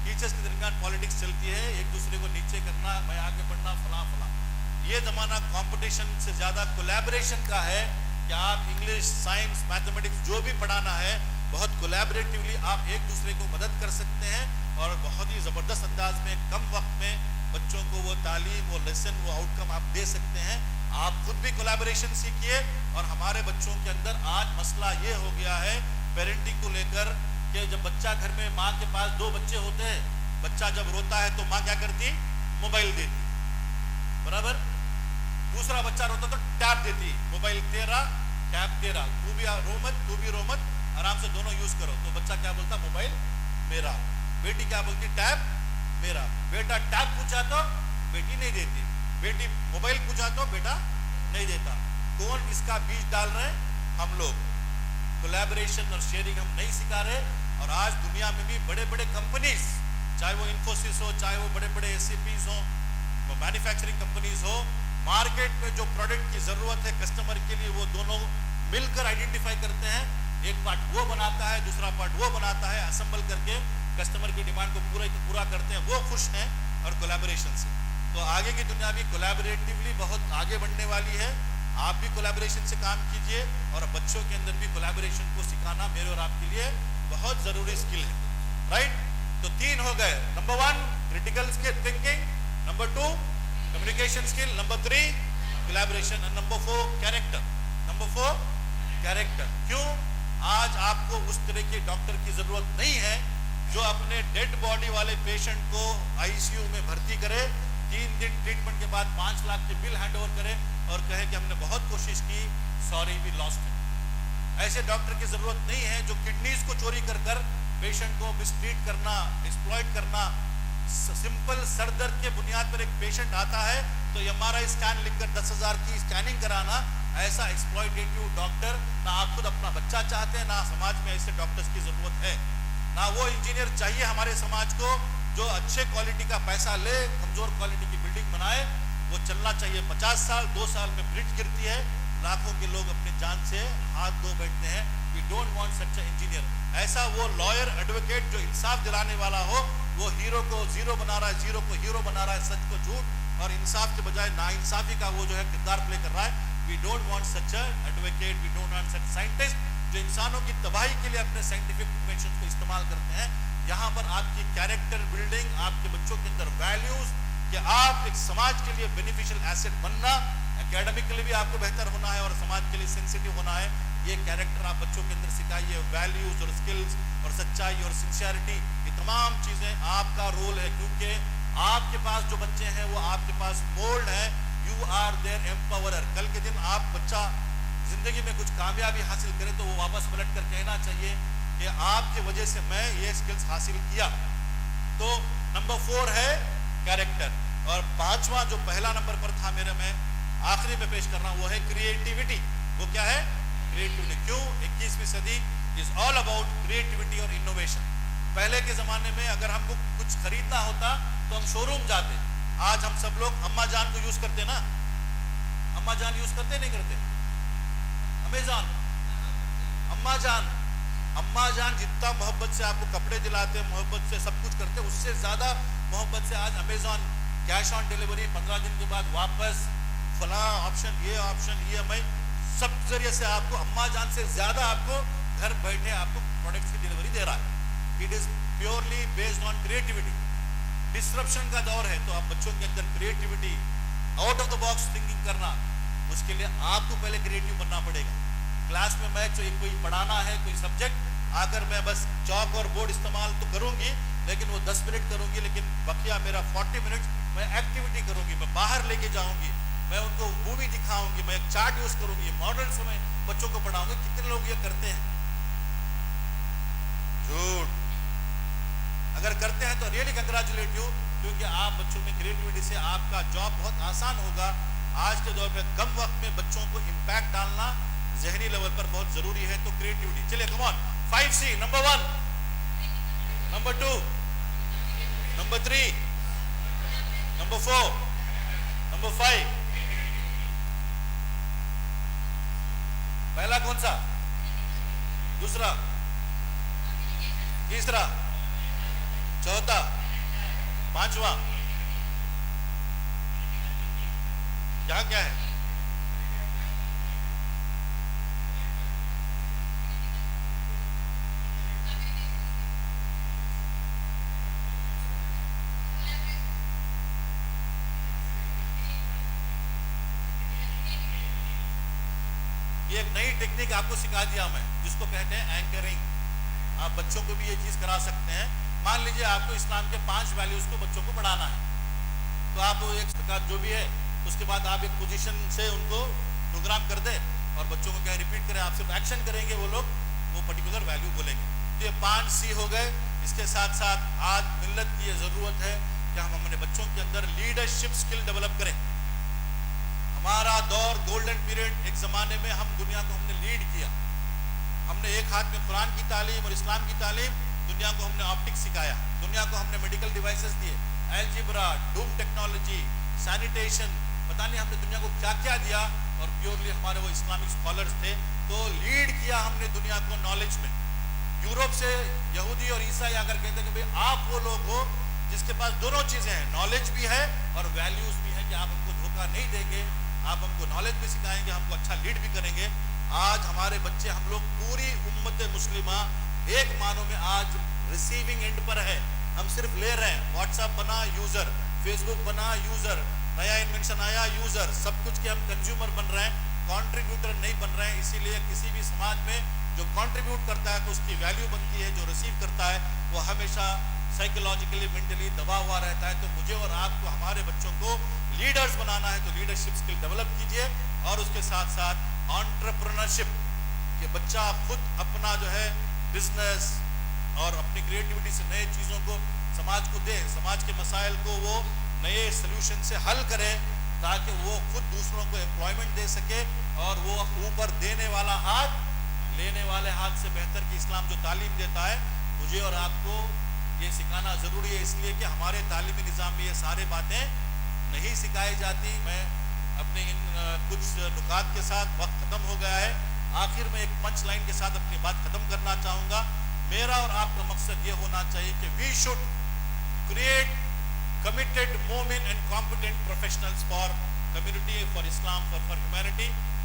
टीचर्स के दरमियान पॉलिटिक्स चलती है, एक दूसरे को नीचे करना, मैं आगे बढ़ना, फला फला। ये जमाना कंपटीशन से ज्यादा कोलैबोरेशन का है कि आप इंग्लिश, साइंस, मैथमेटिक्स जो भी पढ़ाना है, बहुत कोलैबोरेटिवली आप एक दूसरे को मदद कर सकते हैं और बहुत ही जबरदस्त अंदाज में कम वक्त में बच्चों को वो तालीम, वो लेसन, वो आउटकम आप दे सकते हैं। आप खुद भी कोलैबोरेशन सीखिए। और हमारे बच्चों के अंदर आज मसला ये हो गया है पेरेंटिंग को लेकर कि जब बच्चा घर में माँ के पास 2 बच्चे होते हैं, बच्चा जब रोता है तो माँ क्या करती? मोबाइल देती, बराबर। दूसरा बच्चा रोता तो टैब देती, मोबाइल तेरा टैब तेरा, तू भी रो मत, तू भी रो मत, आराम से दोनों यूज करो। तो बच्चा क्या बोलता? मोबाइल मेरा। बेटी क्या बोलती? टैब मेरा। बेटा टैब पूछा तो बेटी नहीं देती, बेटी मोबाइल पूछा तो बेटा नहीं देता। कौन इसका बीज डाल रहे हैं? हम लोग। कोलैबोरेशन और शेयरिंग हम नहीं सिखा रहे। और आज दुनिया में भी बड़े बड़े कंपनीज, चाहे वो इन्फोसिस हो, चाहे वो बड़े बड़े एसएपीज हो, वो मैन्युफैक्चरिंग कंपनीज हो, मार्केट में जो प्रोडक्ट की जरूरत है कस्टमर के लिए, वो दोनों मिलकर आइडेंटिफाई करते हैं। एक पार्ट वो बनाता है, दूसरा पार्ट वो बनाता है, असेंबल करके कस्टमर की डिमांड को पूरा करते हैं, वो खुश हैं। और कोलैबोरेशन से तो आगे की दुनिया भी कोलैबोरेटिवली बहुत आगे बढ़ने वाली है। आप भी कोलैबोरेशन से काम कीजिए और बच्चों के अंदर भी कोलैबोरेशन को सिखाना मेरे और आपके लिए बहुत जरूरी स्किल है, राइट। तो 3 हो गए। Number 1 critical skill thinking, number 2 communication skill, number 3 collaboration, and number 4 character. Number 4 character. क्यों? आज आपको उस तरह के डॉक्टर की जरूरत नहीं है जो अपने डेड बॉडी वाले पेशेंट को आईसीयू में भर्ती करे, 3 दिन ट्रीटमेंट के बाद 5 लाख की बिल हैंड ओवर करे और कहे कि हमने बहुत कोशिश की, सॉरी वी लॉस्ट इट। ऐसे डॉक्टर की जरूरत नहीं है जो किडनीज को चोरी कर कर पेशेंट को मिसट्रीट करना, एक्सप्लॉइट करना। सिंपल सर दर्द के बुनियाद पर एक पेशेंट आता है तो एमआरआई स्कैन लिखकर 10,000 की स्कैनिंग कराना, ऐसा एक्सप्लॉइटेटिव डॉक्टर ना आप खुद अपना बच्चा चाहते हैं, ना समाज में ऐसे डॉक्टर्स की जरूरत है। ना वो इंजीनियर चाहिए हमारे समाज को जो अच्छे क्वालिटी का पैसा ले, कमजोर क्वालिटी की बिल्डिंग बनाए। वो चलना चाहिए 50 साल, 2 साल में ब्रिज गिरती है, लाखों के लोग अपनी जान से हाथ धो बैठते हैं। We don't want such a engineer. ऐसा वो लॉयर एडवोकेट जो इंसाफ दिलाने वाला हो, वो हीरो को जीरो बना रहा है, जीरो को हीरो बना रहा है, सच को झूठ और इंसाफ के बजाय नाइंसाफी का वो जो है किरदार प्ले कर रहा है। We don't want such a advocate, we don't want such scientist जो इंसानों की तबाही के लिए अपने साइंटिफिक इन्वेंशन को इस्तेमाल करते हैं। यहाँ पर आपकी कैरेक्टर बिल्डिंग, आपके बच्चों के अंदर वैल्यूज, कि आप एक समाज के लिए बेनिफिशियल एसेट बनना, एकेडमिकली भी आपको बेहतर होना है और समाज के लिए सेंसिटिव होना है। ये कैरेक्टर आप बच्चों के अंदर सिखाइए, वैल्यूज और स्किल्स और सच्चाई और सिंसियरिटी, ये तमाम चीजें आपका रोल है। क्योंकि आपके पास जो बच्चे हैं वो आपके पास मोल्ड है, यू आर देयर एम्पावरर। कल के दिन आप बच्चा जिंदगी में कुछ कामयाबी हासिल करे तो वो वापस पलट कर कहना चाहिए कि आपके वजह से मैं ये स्किल्स हासिल किया। तो नंबर 4 है कैरेक्टर। और 5वां जो पहला नंबर पर था मेरे में आखिरी में पेश कर रहा हूं वो है क्रिएटिविटी। वो क्या है? क्रिएटिविटी। क्यों? 21वीं सदी इज ऑल अबाउट क्रिएटिविटी और इनोवेशन। पहले के जमाने में अगर हमको कुछ खरीदना होता तो हम शोरूम जाते। आज हम सब लोग अम्मा जान को यूज करते ना, अम्मा जान यूज करते नहीं करते? अमेज़न, अम्मा जान जितना मोहब्बत से आपको कपड़े दिलाते, मोहब्बत से सब कुछ करते, उससे ज्यादा मोहब्बत से आज अमेज़न कैश ऑन डिलीवरी 15 दिन के बाद वापस, फला ऑप्शन, ये ऑप्शन, EMI, सब जरिए से आपको अम्मा जान से ज्यादा आपको घर बैठे आपको प्रोडक्ट्स की डिलीवरी दे रहा है। It is purely based on creativity. Disruption का दौर है तो आप बच्चों के अंदर creativity, out of the box thinking करना, उसके लिए आपको पहले क्रिएटिव बनना पड़ेगा। क्लास में मैं कोई पढ़ाना है, कोई सब्जेक्ट, आकर मैं बस चौक और बोर्ड इस्तेमाल तो करूंगी, लेकिन वो 10 मिनट करूंगी, लेकिन बकिया मेरा 40 मिनट मैं एक्टिविटी करूंगी, मैं बाहर लेके जाऊंगी, मैं उनको मूवी दिखाऊंगी, मैं एक चार्ट यूज करूंगी, मॉडल से मैं बच्चों को पढ़ाऊंगी। कितने लोग ये करते हैं? झूठ। अगर करते हैं तो रियली कंग्रेचुलेट यू, क्योंकि आप बच्चों में क्रिएटिविटी से आपका जॉब बहुत आसान होगा। आज के दौर में कम वक्त में बच्चों को इम्पैक्ट डालना जहनी लेवल पर बहुत जरूरी है। तो क्रिएटिविटी। चलिए come on, 5C। Number 1, number 2, number 3, number 4, number 5। पहला कौन सा? दूसरा, तीसरा, चौथा, 5वां। यहां क्या है? ये एक नई टेक्निक आपको सिखा दिया मैं, जिसको कहते हैं एंकरिंग। आप बच्चों को भी ये चीज़ करा सकते हैं। मान लीजिए आपको इस्लाम के 5 वैल्यूज़ को बच्चों को पढ़ाना है, तो आप एक सरकार जो भी है उसके बाद आप एक पोजीशन से उनको प्रोग्राम कर दें और बच्चों को क्या रिपीट करें, आप सिर्फ एक्शन करेंगे, वो लोग वो पर्टिकुलर वैल्यू बोलेंगे। तो ये 5 C हो गए। इसके साथ साथ आज मिल्लत की ये ज़रूरत है कि हम अपने बच्चों के अंदर लीडरशिप स्किल डेवलप करें। हमारा दौर गोल्डन पीरियड, एक ज़माने में हम दुनिया को हमने लीड किया, हमने एक हाथ में कुरान की तालीम और इस्लाम की तालीम, दुनिया को हमने ऑप्टिक्स सिखाया, दुनिया को हमने मेडिकल डिवाइसेस दिए, एल्जिब्रा, डूम टेक्नोलॉजी, सैनिटेशन, पता नहीं हमने दुनिया को क्या क्या दिया। और प्योरली हमारे वो इस्लामिक स्कॉलर्स थे, तो लीड किया हमने दुनिया को नॉलेज में। यूरोप से यहूदी और ईसाई आकर कहते हैं कि भाई आप वो लोग हो जिसके पास दोनों चीज़ें हैं, नॉलेज भी है और वैल्यूज़ भी है, कि आप हमको धोखा नहीं देंगे, आप हमको नॉलेज भी सिखाएंगे, हमको अच्छा लीड भी करेंगे। आज हमारे बच्चे, हम लोग पूरी उम्मत मुस्लिमा एक मानो में आज रिसीविंग एंड पर है। हम सिर्फ ले रहे हैं, व्हाट्सएप बना यूज़र, फेसबुक बना यूज़र, नया इन्वेंशन आया यूज़र, सब कुछ के हम कंज्यूमर बन रहे हैं, कंट्रीब्यूटर नहीं बन रहे हैं। इसीलिए किसी भी समाज में जो कंट्रीब्यूट करता है तो उसकी वैल्यू बनती है, जो रिसीव करता है वो हमेशा साइकोलॉजिकली मेंटली दबा हुआ रहता है। तो मुझे और आपको हमारे बच्चों को लीडर्स बनाना है, तो लीडरशिप स्किल डेवलप कीजिए। और उसके साथ साथ एंटरप्रेन्योरशिप, कि बच्चा खुद अपना जो है बिजनेस और अपनी क्रिएटिविटी से नए चीज़ों को समाज को दे, समाज के मसाइल को वो नए सोल्यूशन से हल करे, ताकि वो खुद दूसरों को एम्प्लॉयमेंट दे सके। और वो ऊपर देने वाला हाथ लेने वाले हाथ से बेहतर कि इस्लाम जो तालीम देता है, मुझे और आपको ये सिखाना ज़रूरी है। इसलिए कि हमारे तालीमी निज़ाम में ये सारे बातें नहीं सिखाई जाती। मैं अपने इन कुछ नुकात के साथ, वक्त ख़त्म हो गया है, आखिर में एक पंच लाइन के साथ अपनी बात ख़त्म करना चाहूँगा। मेरा और आपका मकसद ये होना चाहिए कि we should create committed, momin and competent professionals for community, for Islam, for humanity.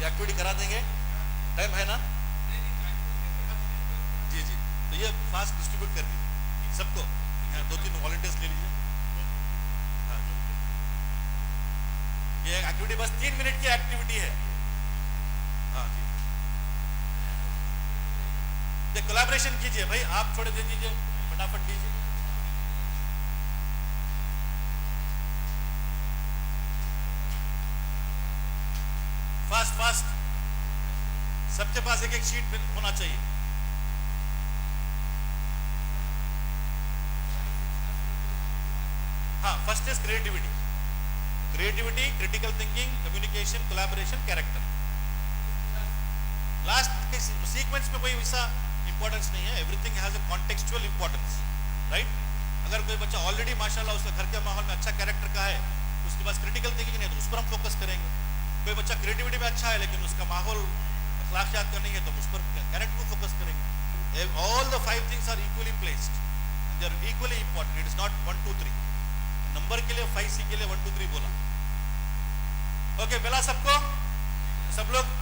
ये एक्टिविटी करा देंगे, टाइम है ना? जी जी, तो ये फास्ट डिस्ट्रीब्यूट कर दीजिए सबको, यहाँ 2-3 वॉलंटियर्स ले लीजिए। हाँ, ये एक्टिविटी बस 3 मिनट की एक्टिविटी है। हाँ जी, ये कोलैबोरेशन कीजिए भाई, आप थोड़े दे दीजिए, फटाफट दीजिए। फास्ट फास्ट, सबके पास एक एक शीट होना चाहिए। हाँ, first is creativity, creativity, critical thinking, communication, collaboration, character. Last के सीक्वेंस में कोई वैसा इंपॉर्टेंस नहीं है, everything has a contextual importance, right. अगर कोई बच्चा ऑलरेडी माशाल्लाह उसका घर के माहौल में अच्छा कैरेक्टर का है, उसके पास क्रिटिकल थिंकिंग नहीं है, तो उस पर हम फोकस करेंगे। कोई बच्चा क्रिएटिविटी में अच्छा है लेकिन उसका माहौल अखलाकियात का नहीं है, तो उस पर कैरेक्टर को फोकस करेंगे। All the 5 things are equally placed, they are equally important, it is not 1 2 3। Number के लिए 5C के लिए 1 2 3 बोला। ओके, मिला सबको? सब लोग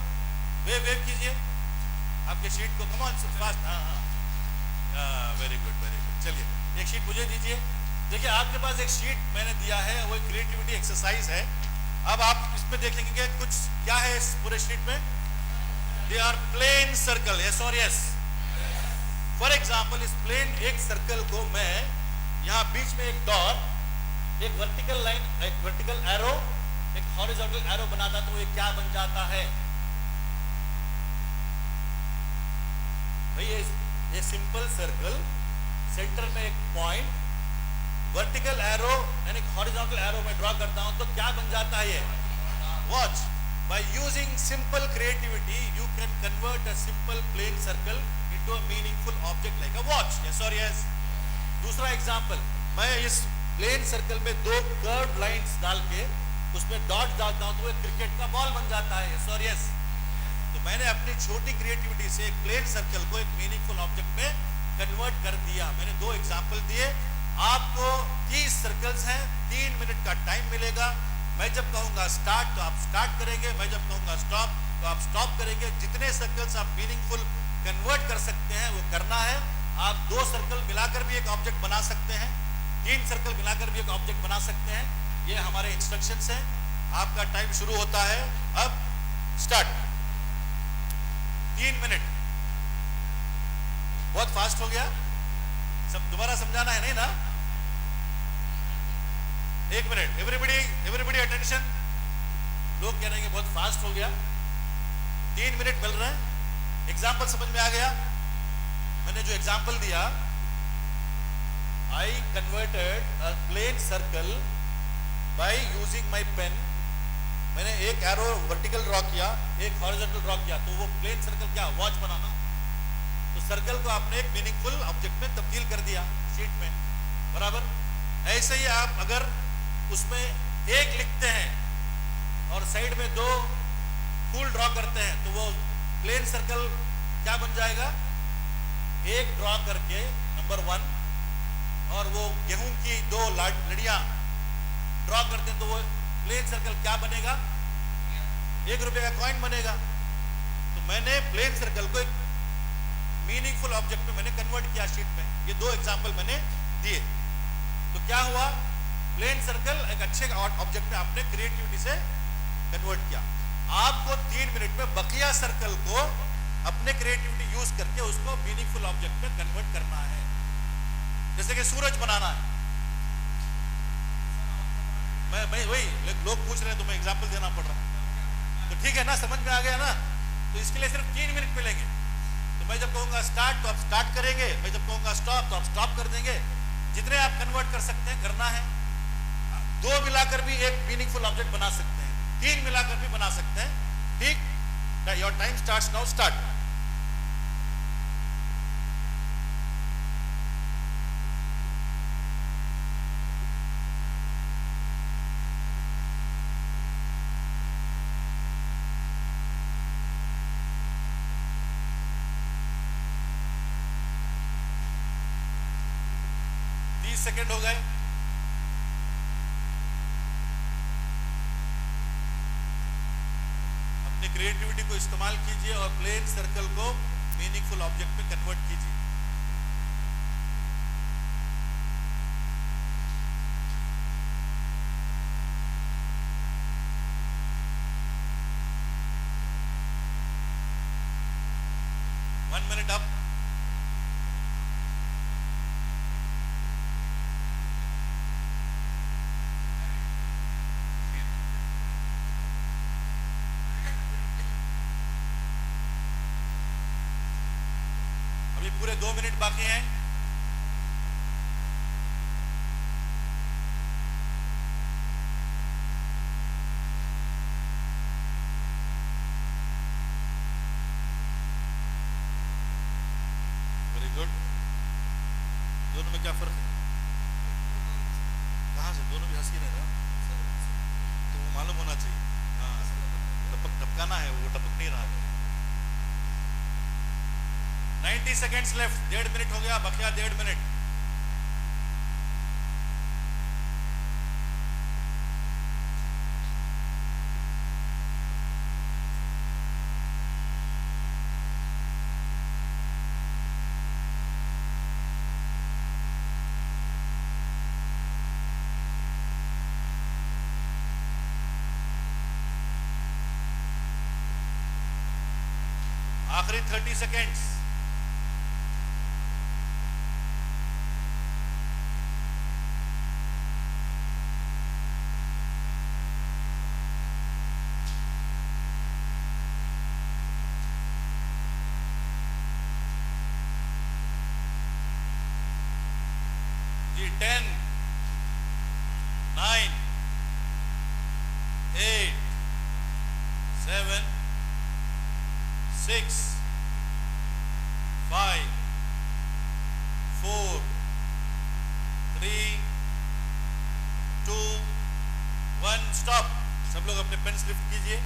वेव कीजिए आपके शीट को, कम ऑन फास्ट। हाँ हाँ, वेरी गुड वेरी गुड। चलिए एक शीट मुझे दीजिए। देखिए आपके पास एक शीट मैंने दिया है, वो क्रिएटिविटी एक्सरसाइज है। अब आप इसमें देखेंगे कि कुछ क्या है इस पूरे शीट में। They are plain circle, yes और यस। फॉर एग्जाम्पल इस प्लेन एक सर्कल को मैं यहाँ बीच में एक डॉट, एक वर्टिकल लाइन, एक वर्टिकल एरो, एक हॉरिजॉन्टल एरो बनाता तो ये क्या बन जाता है भाई? ये सिंपल सर्कल, सेंटर में एक पॉइंट, वर्टिकल एरो यानी हॉरिजॉन्टल एरो में ड्रॉ करता हूं तो क्या बन जाता है ये? Watch. By using simple creativity you can convert a simple plain circle into a meaningful object like a watch, yes और यस। दूसरा एग्जांपल, मैं इस प्लेन सर्कल में 2 कर्व्ड लाइंस डाल के उसमें डॉट डालता हूं तो एक क्रिकेट का बॉल बन जाता है, यस और यस। तो मैंने अपनी छोटी क्रिएटिविटी से एक प्लेन सर्कल को एक मीनिंगफुल ऑब्जेक्ट में कन्वर्ट कर दिया। मैंने 2 एग्जांपल दिए। आपको 30 सर्कल्स हैं, 3 मिनट का टाइम मिलेगा। मैं जब कहूंगा स्टार्ट तो आप स्टार्ट करेंगे, मैं जब कहूंगा स्टॉप तो आप स्टॉप करेंगे। जितने सर्कल्स आप मीनिंगफुल कन्वर्ट कर सकते हैं वो करना है। आप 2 सर्कल मिलाकर भी एक ऑब्जेक्ट बना सकते हैं, 3 सर्कल मिलाकर भी एक ऑब्जेक्ट बना सकते हैं। ये हमारे इंस्ट्रक्शंस हैं। आपका टाइम शुरू होता है अब, स्टार्ट। 3 मिनट। बहुत फास्ट हो गया, सब दोबारा समझाना है नहीं ना? 1 मिनट। Everybody attention. लोग कह रहे हैं बहुत फास्ट हो गया। 3 मिनट मिल रहे हैं। एग्जाम्पल समझ में आ गया? मैंने जो एग्जाम्पल दिया, I converted a plain circle by using my pen. मैंने एक एरो वर्टिकल ड्रॉ किया, एक हॉरिजॉन्टल ड्रॉ किया, तो वो प्लेन सर्कल क्या, वॉच बनाना। तो सर्कल को आपने एक मीनिंगफुल ऑब्जेक्ट में तब्दील कर दिया शीट में, बराबर। ऐसे ही आप अगर उसमें एक लिखते हैं और साइड में 2 फूल ड्रॉ करते हैं, तो वो प्लेन सर्कल क्या बन जाएगा? एक ड्रॉ करके नंबर 1, और वो गेहूं की 2 लड़ियां ड्रॉ करते हैं, तो वो प्लेन सर्कल क्या बनेगा? 1 रुपए का कॉइन बनेगा। तो मैंने प्लेन सर्कल को एक मीनिंगफुल ऑब्जेक्ट में मैंने कन्वर्ट किया शीट में। ये 2 एग्जांपल मैंने दिए। तो क्या हुआ? प्लेन सर्कल एक अच्छे ऑब्जेक्ट में आपने क्रिएटिविटी से कन्वर्ट किया। आपको 3 मिनट में बकिया सर्कल को अपने क्रिएटिविटी यूज करके उसको मीनिंगफुल ऑब्जेक्ट में कन्वर्ट करना है। जैसे कि सूरज बनाना है, मैं वही लोग पूछ रहे हैं तो मैं एग्जांपल देना पड़ रहा है। तो ठीक है ना, समझ में आ गया ना? तो इसके लिए सिर्फ 3 मिनट मिलेंगे। तो मैं जब कहूंगा स्टार्ट तो आप स्टार्ट करेंगे, मैं जब कहूंगा स्टॉप तो आप स्टॉप कर देंगे। जितने आप कन्वर्ट कर सकते हैं करना है। 2 मिलाकर भी एक मीनिंगफुल ऑब्जेक्ट बना सकते हैं, 3 मिलाकर भी बना सकते हैं। ठीक? Your time starts now, start. Second हो गए। अपनी क्रिएटिविटी को इस्तेमाल कीजिए और प्लेन सर्कल को मीनिंगफुल ऑब्जेक्ट में कन्वर्ट कीजिए। One minute up. पूरे 2 मिनट बाकी हैं। Very good. दोनों में क्या फर्क है? कहां से? दोनों भी हंसी रहे ना, तो वो मालूम होना चाहिए। हाँ, टपकाना है, वो टपक नहीं रहा। 90 सेकेंड्स लेफ्ट। 1.5 मिनट हो गया, बकिया 1.5 मिनट। आखिरी 30 सेकेंड्स। जी 10, 9, 8, 7, 6, 5, 4, 3, 2, 1, स्टॉप। सब लोग अपने पेन लिफ्ट कीजिए।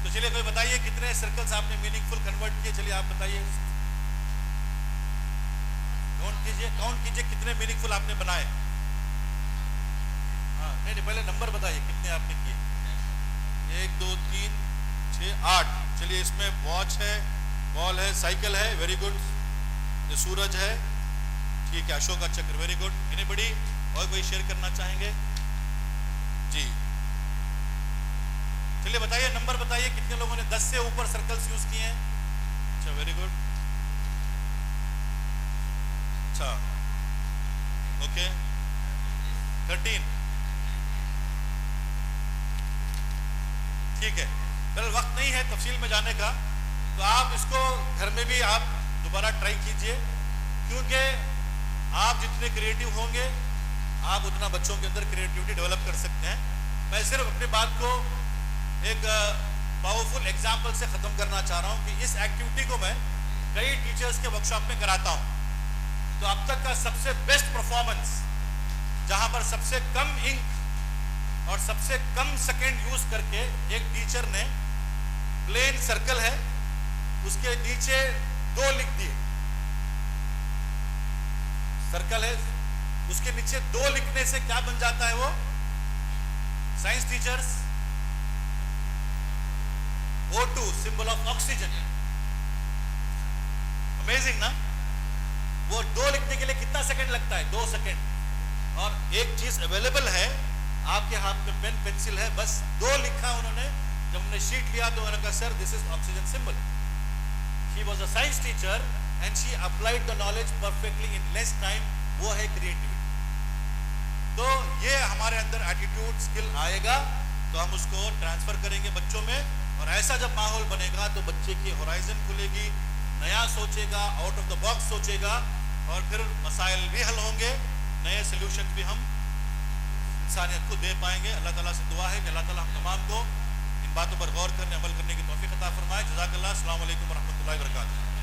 तो चलिए कोई बताइए कितने सर्कल्स आपने मीनिंगफुल कन्वर्ट किए? चलिए आप बताइए, काउंट कीजिए कितने मीनिंगफुल आपने बनाए। हाँ, नहीं पहले नंबर बताइए कितने आपने किए। 1, 2, 3, 6, 8। चलिए इसमें वॉच है, बॉल है, साइकिल है, वेरी गुड। ये सूरज है, ठीक है, अशोक का चक्र, वेरी गुड। एनीबॉडी? और कोई शेयर करना चाहेंगे? जी चलिए बताइए, नंबर बताइए कितने लोगों ने 10 से ऊपर सर्कल्स यूज किए हैं? अच्छा, वेरी गुड। अच्छा, ओके, 13। ठीक है, कल वक्त नहीं है तफसील में जाने का, तो आप इसको घर में भी आप दोबारा ट्राई कीजिए, क्योंकि आप जितने क्रिएटिव होंगे आप उतना बच्चों के अंदर क्रिएटिविटी डेवलप कर सकते हैं। मैं सिर्फ अपनी बात को एक पावरफुल एग्जाम्पल से ख़त्म करना चाह रहा हूँ कि इस एक्टिविटी को मैं कई टीचर्स के वर्कशॉप में कराता हूँ। तो अब तक का सबसे बेस्ट परफॉर्मेंस, जहाँ पर सबसे कम इंक और सबसे कम सेकेंड यूज करके एक टीचर ने प्लेन सर्कल है उसके नीचे 2 लिख दिए, सर्कल है उसके नीचे 2 लिखने से क्या बन जाता है वो? Science teachers, O2 symbol of oxygen. Amazing ना? वो 2 लिखने के लिए कितना सेकंड लगता है? 2 सेकंड। और एक चीज अवेलेबल है आपके हाथ में, पेन पेंसिल है, बस 2 लिखा उन्होंने। जब हमने शीट लिया तो उन्होंने कहा sir this is oxygen symbol. She was a science teacher and she applied the knowledge perfectly in less time. वो है क्रिएटिविटी। तो ये हमारे अंदर एटीट्यूड स्किल आएगा तो हम उसको ट्रांसफर करेंगे बच्चों में, और ऐसा जब माहौल बनेगा तो बच्चे की होराइजन खुलेगी, नया सोचेगा, आउट ऑफ द बॉक्स सोचेगा, और फिर मसाइल भी हल होंगे, नए सोल्यूशन भी हम इंसानियत को दे पाएंगे। अल्लाह ताला से दुआ है कि अल्लाह ताला हम तमाम को इन बातों पर गौर करने, अमल करने की तौफीक अता फरमाए। जज़ाकल्लाह। अस्सलाम वालेकुम व रहमतुल्लाहि व बरकातुहू।